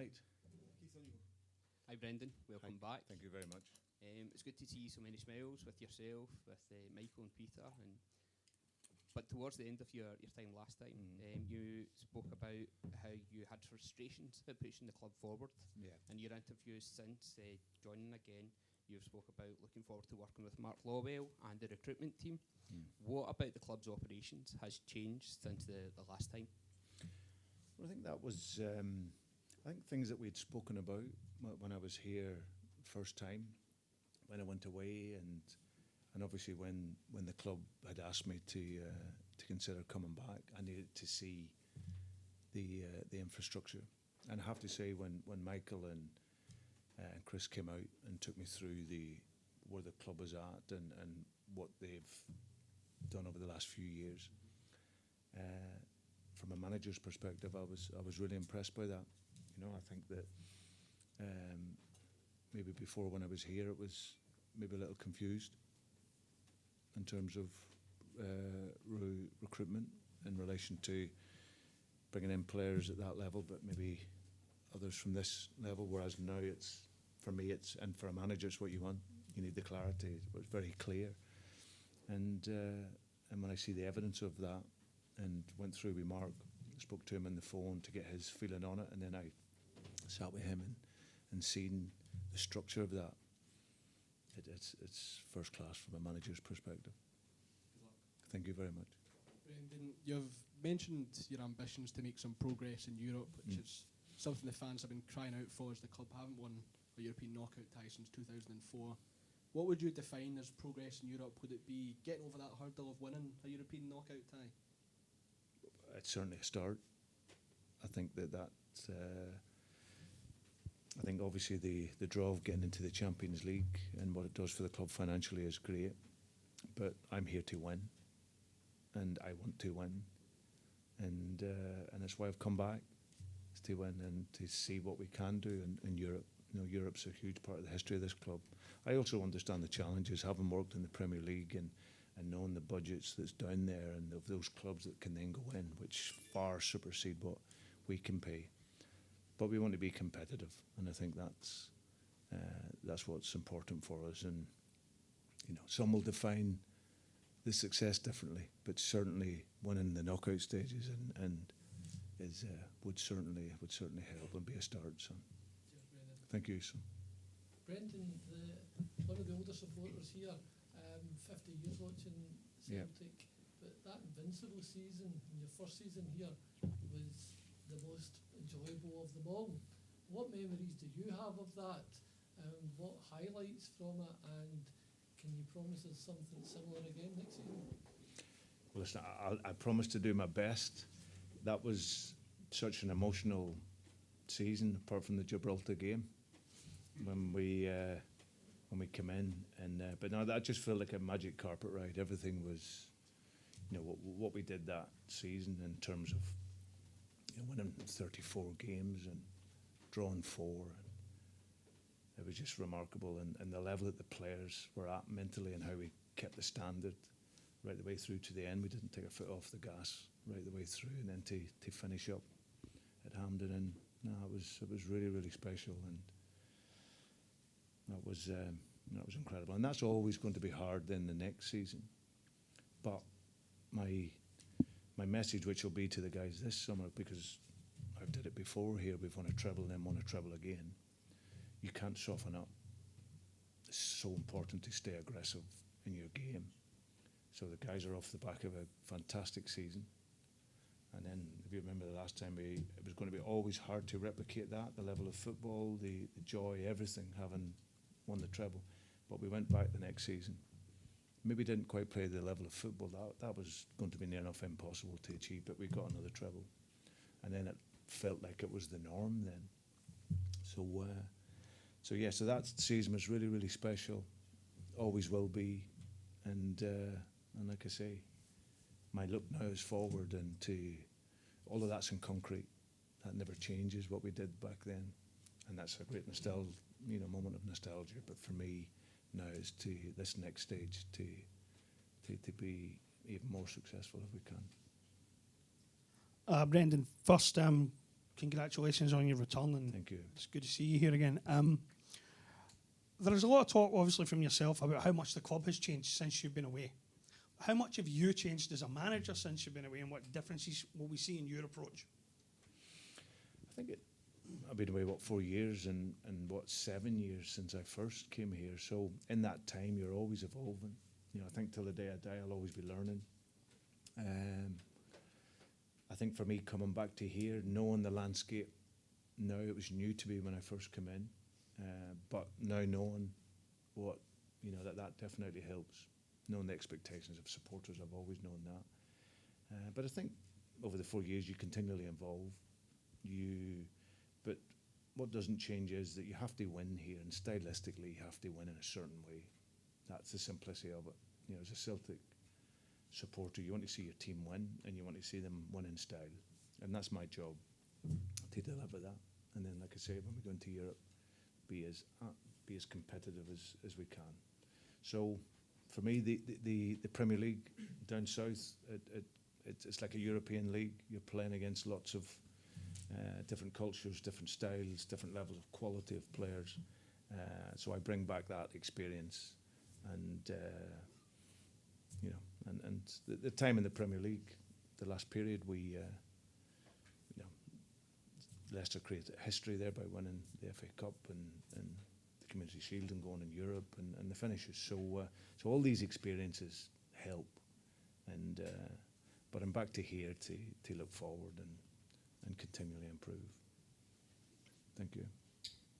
right. Hi Brendan, welcome back. Thank you very much. It's good to see so many smiles with yourself, with Michael and Peter. But towards the end of your time last time, you spoke about how you had frustrations at pushing the club forward. Yeah. In your interviews since joining again, you've spoke about looking forward to working with Mark Lawwell and the recruitment team. What about the club's operations has changed since the last time? Well, I think that was, I think things that we'd spoken about when I was here first time, when I went away, and obviously when the club had asked me to consider coming back, I needed to see the infrastructure. And I have to say, when Michael and Chris came out and took me through where the club is at and what they've done over the last few years, from a manager's perspective, I was really impressed by that. You know, I think that maybe before when I was here, it was maybe a little confused in terms of recruitment in relation to bringing in players at that level, but maybe others from this level. Whereas now it's, for me, and for a manager, it's what you want. You need the clarity. It was very clear, and when I see the evidence of that, and went through with Mark, spoke to him on the phone to get his feeling on it, and then I sat with him and seen the structure of that. It's first class from a manager's perspective. Thank you very much. Brendan, you've mentioned your ambitions to make some progress in Europe, which is something the fans have been crying out for, as the club haven't won a European knockout tie since 2004. What would you define as progress in Europe? Would it be getting over that hurdle of winning a European knockout tie? It's certainly a start. I think I think obviously the draw of getting into the Champions League and what it does for the club financially is great, but I'm here to win, and I want to win, and that's why I've come back, is to win and to see what we can do in Europe. You know, Europe's a huge part of the history of this club. I also understand the challenges, having worked in the Premier League and knowing the budgets that's down there, and of those clubs that can then go in, which far supersede what we can pay. But we want to be competitive, and I think that's what's important for us. And you know, some will define the success differently, but certainly winning the knockout stages and would certainly help and be a start. So, thank you. So, Brendan, one of the older supporters here, 50 years watching Celtic, but that invincible season, your first season here, was the most enjoyable of them all. What memories do you have of that? What highlights from it? And can you promise us something similar again next season? Well, listen, I promise to do my best. That was such an emotional season, apart from the Gibraltar game, when we came in, and but no, that just felt like a magic carpet ride. Everything was, you know, what we did that season in terms of, you know, winning 34 games and drawing 4. And it was just remarkable, and the level that the players were at mentally, and how we kept the standard right the way through to the end. We didn't take our foot off the gas right the way through, and then to finish up at Hampden. And no, it was really, really special, and that was incredible. And that's always going to be hard then the next season. But my message, which will be to the guys this summer, because I've did it before here, we've won a treble and then won a treble again. You can't soften up. It's so important to stay aggressive in your game. So the guys are off the back of a fantastic season. And then, if you remember the last time, it was going to be always hard to replicate that, the level of football, the joy, everything, having won the treble. But we went back the next season. Maybe didn't quite play the level of football. That was going to be near enough impossible to achieve, but we got another treble. And then it felt like it was the norm then. So that season was really, really special. Always will be. And like I say, my look now is forward, and to all of that's in concrete. That never changes what we did back then, and that's a great moment of nostalgia. But for me now is to this next stage to be even more successful if we can. Brendan, first congratulations on your return, and Thank you. it's good to see you here again. There's a lot of talk, obviously, from yourself about how much the club has changed since you've been away. How much have you changed as a manager since you've been away, and what differences will we see in your approach? I think I've been away, 4 years and 7 years since I first came here. So in that time, you're always evolving. I think till the day I die, I'll always be learning. I think for me, coming back to here, knowing the landscape, now it was new to me when I first came in, but now knowing what, that definitely helps. Knowing the expectations of supporters, I've always known that. But I think over the 4 years, you continually evolve. But what doesn't change is that you have to win here, and stylistically, you have to win in a certain way. That's the simplicity of it. As a Celtic supporter, you want to see your team win, and you want to see them win in style. And that's my job, to deliver that. And then, like I say, when we go into Europe, be as competitive as we can. So, for me, the Premier League down south, it's like a European league. You're playing against lots of different cultures, different styles, different levels of quality of players. So I bring back that experience, and the time in the Premier League, the last period, Leicester created history there by winning the FA Cup and the Community Shield and going in Europe and the finishes. So all these experiences help, and but I'm back to here to look forward and continually improve. Thank you.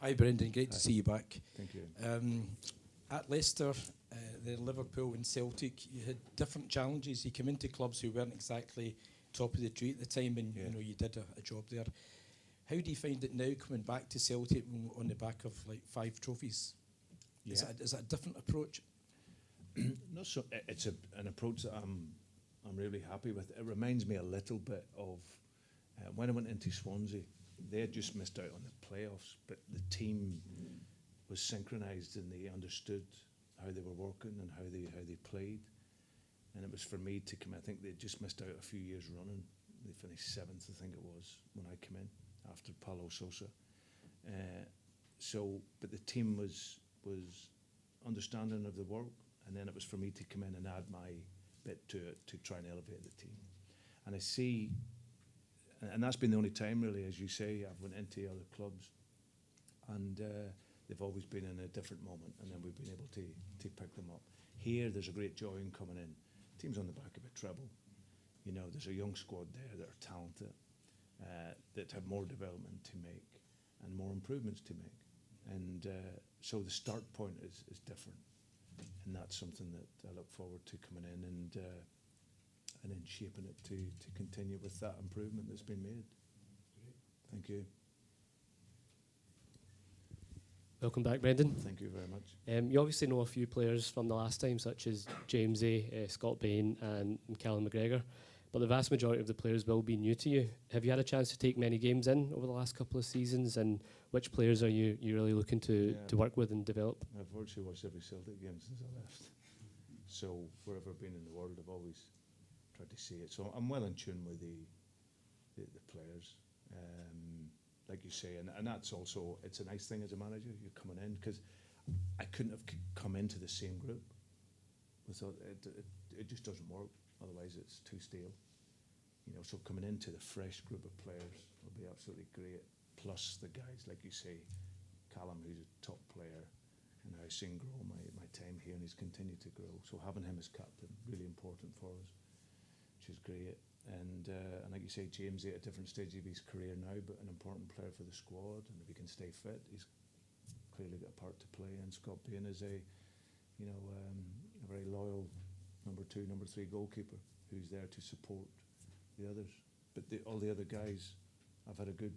Hi, Brendan. Great to see you back. Thank you. At Leicester, the Liverpool and Celtic, you had different challenges. You came into clubs who weren't exactly top of the tree at the time, and you did a job there. How do you find it now coming back to Celtic on the back of like 5 trophies? Yeah. Is that a different approach? No, so it's an approach that I'm really happy with. It reminds me a little bit of when I went into Swansea. They had just missed out on the playoffs, but the team was synchronised and they understood how they were working and how they played. And it was for me to come in. I think they just missed out a few years running. They finished 7th, I think it was, when I came in after Paulo Sousa. But the team was understanding of the work, and then it was for me to come in and add my bit to it to try and elevate the team. And I see, and that's been the only time really, as you say, I've went into other clubs, and they've always been in a different moment, and then we've been able to pick them up. Here, there's a great joy in coming in. Team's on the back of a treble. There's a young squad there that are talented, that have more development to make and more improvements to make. And so the start point is different. And that's something that I look forward to coming in and then shaping it to continue with that improvement that's been made. Thank you. Welcome back, Brendan. Thank you very much. You obviously know a few players from the last time, such as James A, Scott Bain and Callum McGregor, but the vast majority of the players will be new to you. Have you had a chance to take many games in over the last couple of seasons, and which players are you really looking to work with and develop? I've virtually watched every Celtic game since I left. So wherever I've been in the world, I've always tried to see it. So I'm well in tune with the players. Like you say, and that's also, it's a nice thing as a manager, you're coming in, because I couldn't have come into the same group. Without it just doesn't work, otherwise it's too stale. So coming into the fresh group of players will be absolutely great, plus the guys, like you say, Callum, who's a top player, and I've seen grow my time here, and he's continued to grow. So having him as captain, really important for us, which is great. And like you say, James at a different stage of his career now, but an important player for the squad. And if he can stay fit, he's clearly got a part to play. And Scott Bain is a very loyal number 2, number 3 goalkeeper who's there to support the others. But all the other guys, I've had a good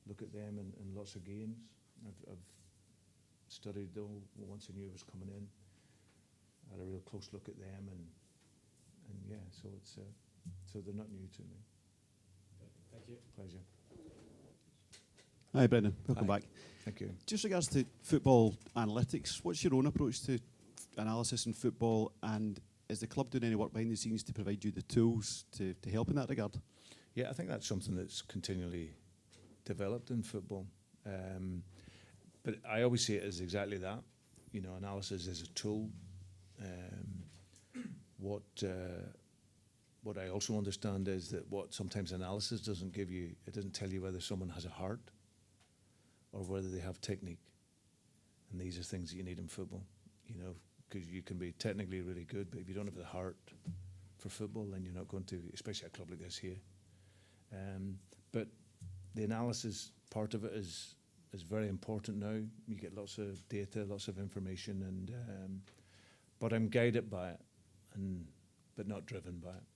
look at them in lots of games. I've studied them once I knew I was coming in. I had a real close look at them, and yeah, so it's. So they're not new to me. Thank you. Pleasure. Hi, Brendan. Welcome Hi. back. Thank you. Just regards to football analytics, what's your own approach to analysis in football, and is the club doing any work behind the scenes to provide you the tools to help in that regard? Yeah, I think that's something that's continually developed in football. But I always see it as exactly that. You know, analysis is a tool. What I also understand is that what sometimes analysis doesn't give you, it doesn't tell you whether someone has a heart or whether they have technique. And these are things that you need in football, you know, because you can be technically really good, but if you don't have the heart for football, then you're not going to, especially at a club like this here. But the analysis part of it is very important now. You get lots of data, lots of information, and but I'm guided by it, but not driven by it.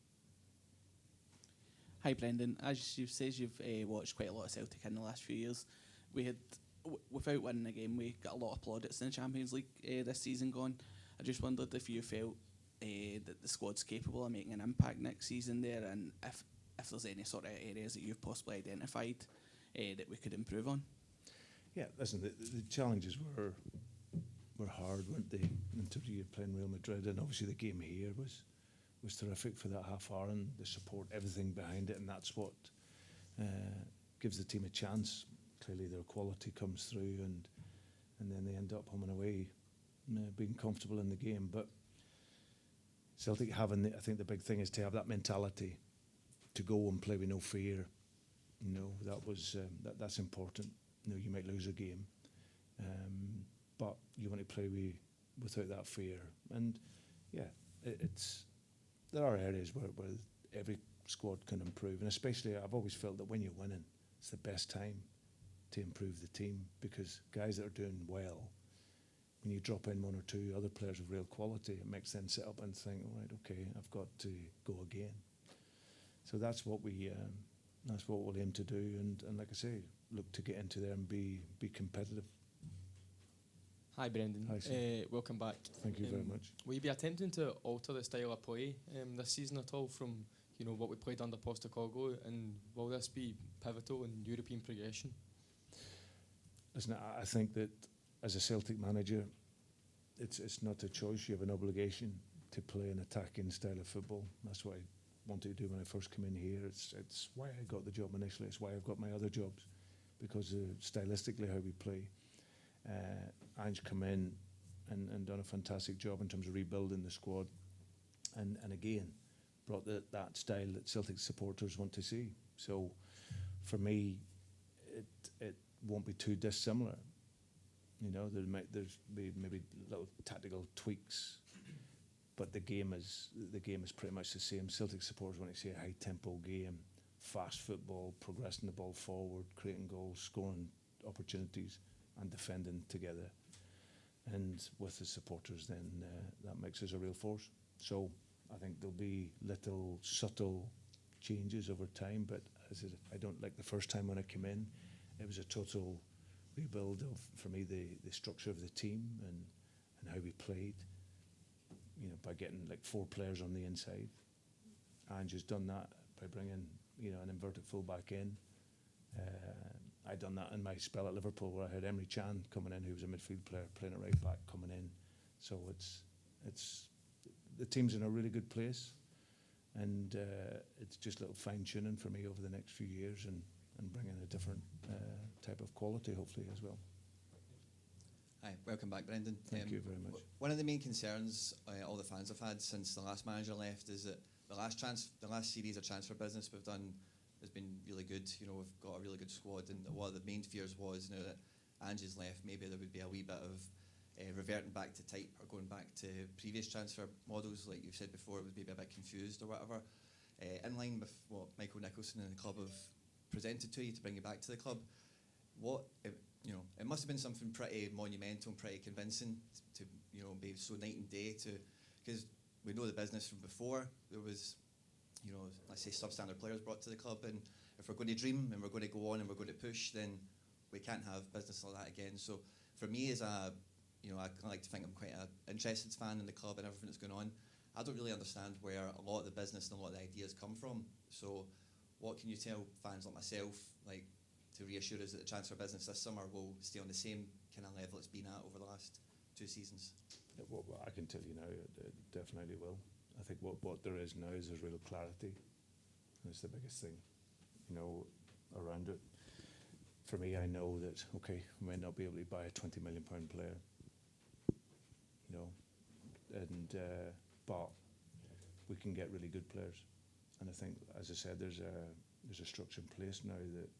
Hi Brendan, as you've said, you've watched quite a lot of Celtic in the last few years. We had, without winning a game, we got a lot of plaudits in the Champions League this season gone. I just wondered if you felt that the squad's capable of making an impact next season there, and if there's any sort of areas that you've possibly identified that we could improve on. Yeah, listen, the challenges were hard, weren't they? Until you playing Real Madrid, and obviously the game here was terrific for that half hour, and the support, everything behind it, and that's what gives the team a chance. Clearly, their quality comes through, and then they end up home and away, being comfortable in the game. But Celtic having, I think the big thing is to have that mentality, to go and play with no fear. You know, that was that's important. You know, you might lose a game, but you want to play without that fear. And yeah, there are areas where every squad can improve, and especially I've always felt that when you're winning, it's the best time to improve the team, because guys that are doing well, when you drop in one or two other players of real quality, it makes them sit up and think, all right, okay, I've got to go again. So that's what we'll aim to do, and like I say, look to get into there and be competitive. Hi Brendan. Hi, Steve. Welcome back. Thank you very much. Will you be attempting to alter the style of play this season at all from what we played under Postecoglou, and will this be pivotal in European progression? Listen, I think that as a Celtic manager, it's not a choice. You have an obligation to play an attacking style of football. That's what I wanted to do when I first came in here. It's why I got the job initially. It's why I've got my other jobs, because stylistically how we play. Ange come in and done a fantastic job in terms of rebuilding the squad, and again brought that style that Celtic supporters want to see. So for me, it won't be too dissimilar. You know, there's maybe little tactical tweaks, but the game is pretty much the same. Celtic supporters want to see a high tempo game, fast football, progressing the ball forward, creating goals, scoring opportunities, and defending together. And with the supporters, then that makes us a real force. So I think there'll be little subtle changes over time, but as I said, I don't like the first time when I came in, it was a total rebuild of, for me, the structure of the team and how we played, you know, by getting like 4 players on the inside. Ange has done that by bringing, you know, an inverted full-back in. I done that in my spell at Liverpool, where I had Emre Can coming in, who was a midfield player, playing at right back, coming in. So it's the team's in a really good place, and it's just a little fine-tuning for me over the next few years, and bringing a different type of quality, hopefully, as well. Hi, welcome back, Brendan. Thank you very much. One of the main concerns all the fans have had since the last manager left is that the last series of transfer business we've done has been really good. You know, we've got a really good squad, and one of the main fears was now that Ange's left, maybe there would be a wee bit of reverting back to type or going back to previous transfer models, like you've said before, it would be a bit confused or whatever. In line with what Michael Nicholson and the club have presented to you to bring you back to the club, it must have been something pretty monumental and pretty convincing to be so night and day, because we know the business from before. There was, let's say, substandard players brought to the club, and if we're going to dream and we're going to go on and we're going to push, then we can't have business like that again. So for me, as I like to think I'm quite an interested fan in the club and everything that's going on. I don't really understand where a lot of the business and a lot of the ideas come from. So what can you tell fans like myself, like, to reassure us that the transfer business this summer will stay on the same kind of level it's been at over the last 2 seasons? Yeah, well, I can tell you now, it definitely will. I think what there is now is there's real clarity. That's the biggest thing, around it. for me, I know that, okay, we might not be able to buy a £20 million player, you know, and but we can get really good players. And I think, as I said, there's a structure in place now that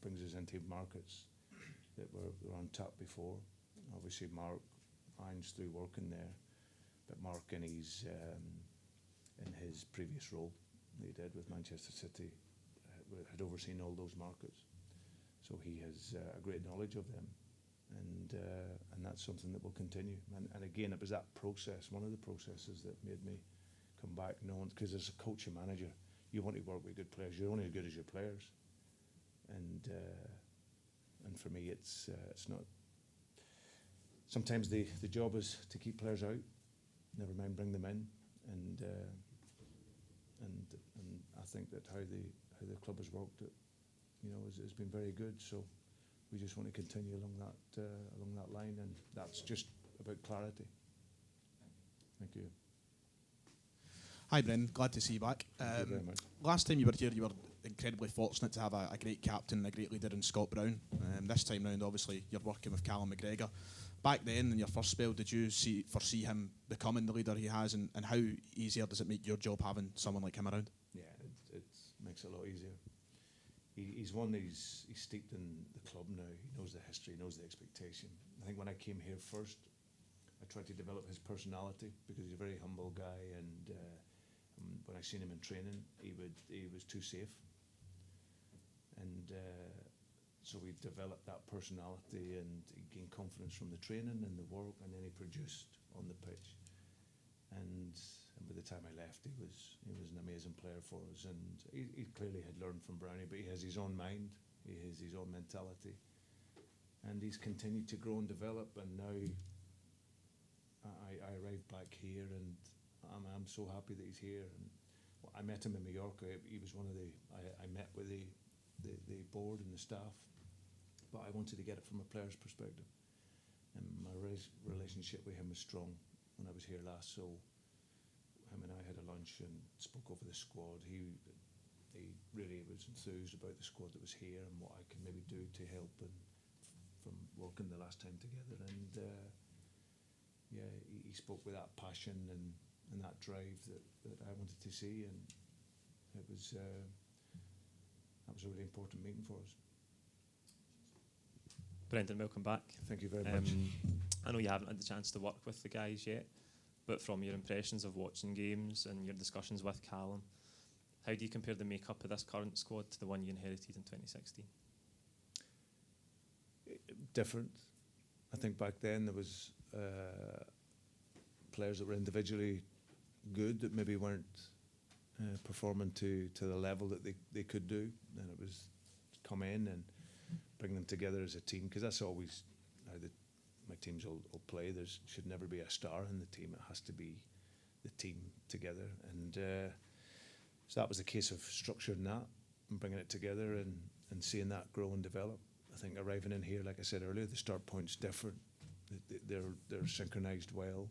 brings us into markets that were untapped before. Obviously, Mark irons through working there, but Mark in his previous role that he did with Manchester City had overseen all those markets, so he has a great knowledge of them, and that's something that will continue. And again, it was that process, one of the processes that made me come back, knowing, because as a coach and manager, you want to work with good players. You're only as good as your players, and for me, it's not. Sometimes the job is to keep players out, never mind bring them in, and I think that how the club has worked, has been very good. So we just want to continue along that line, and that's just about clarity. Thank you. Hi, Brendan. Glad to see you back. Thank you very much. Last time you were here, you were incredibly fortunate to have a great captain, a great leader in Scott Brown. This time round, obviously, you're working with Callum McGregor. Back then, in your first spell, did you foresee him becoming the leader he has, and how easier does it make your job having someone like him around? Yeah, it makes it a lot easier. He's steeped in the club now. He knows the history, he knows the expectation. I think when I came here first, I tried to develop his personality because he's a very humble guy, and when I seen him in training, he was too safe, and so we developed that personality, and he gained confidence from the training and the work, and then he produced on the pitch. And by the time I left, he was an amazing player for us, and he clearly had learned from Brownie, but he has his own mind, he has his own mentality, and he's continued to grow and develop. And now I arrived back here, and I'm so happy that he's here. And I met him in Mallorca. He was one of I met with the board and the staff, but I wanted to get it from a player's perspective, and my relationship with him was strong when I was here last. So him and I had a lunch and spoke over the squad. He really was enthused about the squad that was here and what I can maybe do to help, and from working the last time together. And he spoke with that passion and that drive that I wanted to see, and it was that was a really important meeting for us. Brendan, welcome back. Thank you very much. I know you haven't had the chance to work with the guys yet, but from your impressions of watching games and your discussions with Callum, how do you compare the makeup of this current squad to the one you inherited in 2016? Different. I think back then there was players that were individually good that maybe weren't performing to the level that they could do, and it was come in and bring them together as a team, because that's always how my teams will play. There should never be a star in the team. It has to be the team together, and so that was a case of structuring that and bringing it together and seeing that grow and develop. I think arriving in here, like I said earlier, the start point's different. They're synchronised well.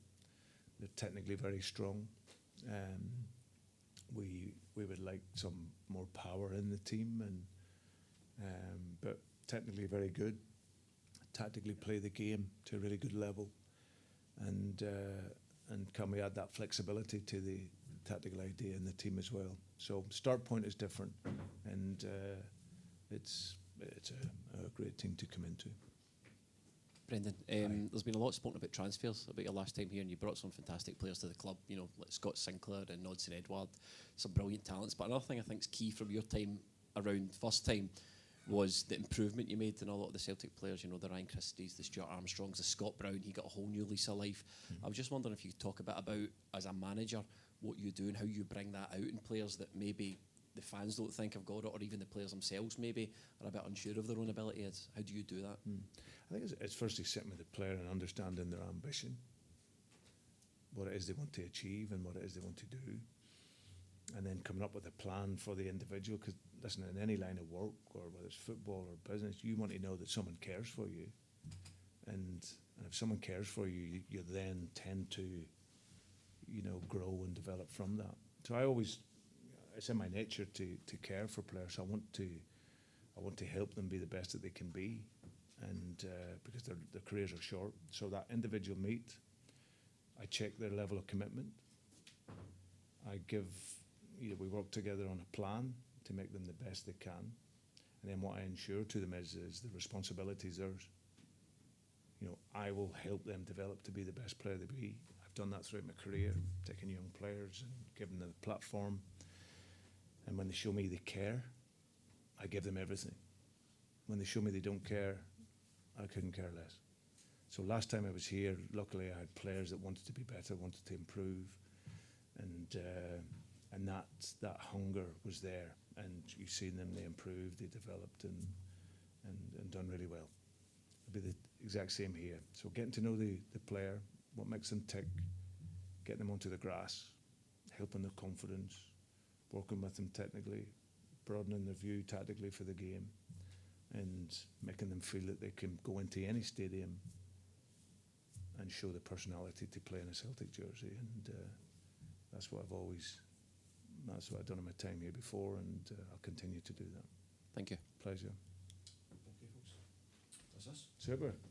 They're technically very strong. We would like some more power in the team, and but technically very good. Tactically play the game to a really good level, and can we add that flexibility to the tactical idea in the team as well? So start point is different, and it's a great team to come into. Brendan, there's been a lot spoken about transfers about your last time here, and you brought some fantastic players to the club, like Scott Sinclair and Nodson Edward, some brilliant talents. But another thing I think is key from your time around first time was the improvement you made in a lot of the Celtic players, the Ryan Christie's, the Stuart Armstrongs, the Scott Brown. He got a whole new lease of life. I was just wondering if you could talk a bit about, as a manager, what you do and how you bring that out in players that maybe the fans don't think have got it, or even the players themselves maybe are a bit unsure of their own ability. How do you do that? I think it's firstly sitting with the player and understanding their ambition, what it is they want to achieve and what it is they want to do, and then coming up with a plan for the individual. Because listen, in any line of work, or whether it's football or business, you want to know that someone cares for you, and if someone cares for you, you then tend to grow and develop from that. So it's in my nature to care for players. I I want to help them be the best that they can be, and because their careers are short. So that individual meet, I check their level of commitment. I give, we work together on a plan to make them the best they can. And then what I ensure to them is the responsibility is theirs. I will help them develop to be the best player they be. I've done that throughout my career, taking young players and giving them the platform. And when they show me they care, I give them everything. When they show me they don't care, I couldn't care less. So last time I was here, luckily I had players that wanted to be better, wanted to improve, and that hunger was there. And you've seen them; they improved, they developed, and done really well. It'll be the exact same here. So getting to know the player, what makes them tick, getting them onto the grass, helping their confidence, working with them technically, broadening their view tactically for the game, and making them feel that they can go into any stadium and show the personality to play in a Celtic jersey. And that's what I've done in my time here before, and I'll continue to do that. Thank you. Pleasure. Okay, folks. That's us. Super.